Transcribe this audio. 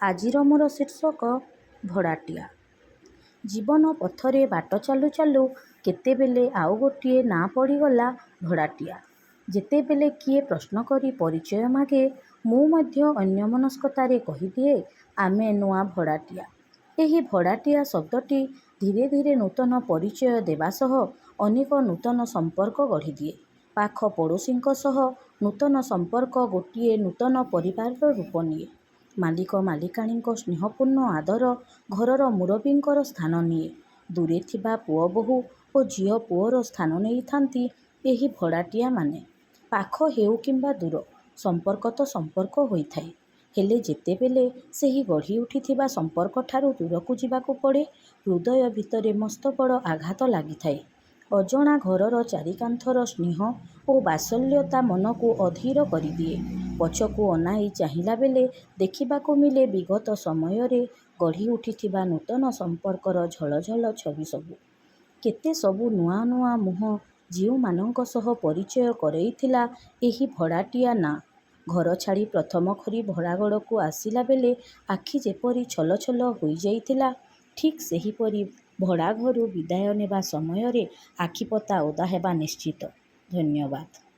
ଆଜିର ମୋର ଶୀର୍ଷକ ଭଡ଼ାଟିଆ। ଜୀବନ ପଥରେ ବାଟ ଚାଲୁ ଚାଲୁ କେତେବେଳେ ଆଉ ଗୋଟିଏ ନାଁ ପଡ଼ିଗଲା ଭଡ଼ାଟିଆ। ଯେତେବେଳେ କିଏ ପ୍ରଶ୍ନ କରି ପରିଚୟ ମାଗେ, ମୁଁ ମଧ୍ୟ ଅନ୍ୟମନସ୍କତାରେ କହିଦିଏ, ଆମେ ନୂଆ ଭଡ଼ାଟିଆ। ଏହି ଭଡ଼ାଟିଆ ଶବ୍ଦଟି ଧୀରେ ଧୀରେ ନୂତନ ପରିଚୟ ଦେବା ସହ ଅନେକ ନୂତନ ସମ୍ପର୍କ ଗଢ଼ିଦିଏ। ପାଖ ପଡ଼ୋଶୀଙ୍କ ସହ ନୂତନ ସମ୍ପର୍କ ଗୋଟିଏ ନୂତନ ପରିବାରର ରୂପ ନିଏ। ମାଲିକ ମାଲିକାଣୀଙ୍କ ସ୍ନେହପୂର୍ଣ୍ଣ ଆଦର ଘରର ମୁରବୀଙ୍କର ସ୍ଥାନ ନିଏ। ଦୂରେ ଥିବା ପୁଅ ବୋହୂ ଓ ଝିଅ ପୁଅର ସ୍ଥାନ ନେଇଥାନ୍ତି ଏହି ଭଡ଼ାଟିଆମାନେ। ପାଖ ହେଉ କିମ୍ବା ଦୂର, ସମ୍ପର୍କ ତ ସମ୍ପର୍କ ହୋଇଥାଏ। ହେଲେ ଯେତେବେଳେ ସେହି ଗଢ଼ି ଉଠିଥିବା ସମ୍ପର୍କଠାରୁ ଦୂରକୁ ଯିବାକୁ ପଡ଼େ, ହୃଦୟ ଭିତରେ ମସ୍ତ ବଡ଼ ଆଘାତ ଲାଗିଥାଏ। ଅଜଣା ଘରର ଚାରିକାନ୍ଥର ସ୍ନେହ ଓ ବାତ୍ସଲ୍ୟତା ମନକୁ ଅଧୀର କରିଦିଏ। ପଛକୁ ଅନାଇ ଚାହିଁଲା ବେଳେ ଦେଖିବାକୁ ମିଳେ ବିଗତ ସମୟରେ ଗଢ଼ି ଉଠିଥିବା ନୂତନ ସମ୍ପର୍କର ଝଳଝଳ ଛବି ସବୁ। କେତେ ସବୁ ନୂଆ ନୂଆ ମୁହଁ ଯେଉଁମାନଙ୍କ ସହ ପରିଚୟ କରେଇଥିଲା ଏହି ଭଡ଼ାଟିଆ ନାଁ। ଘର ଛାଡ଼ି ପ୍ରଥମ କରି ଭଡ଼ାଘରକୁ ଆସିଲା ବେଳେ ଆଖି ଯେପରି ଛଲ ଛଲ ହୋଇଯାଇଥିଲା, ଠିକ୍ ସେହିପରି ଭଡ଼ାଘରୁ ବିଦାୟ ନେବା ସମୟରେ ଆଖିପତା ଓଦା ହେବା ନିଶ୍ଚିତ। ଧନ୍ୟବାଦ।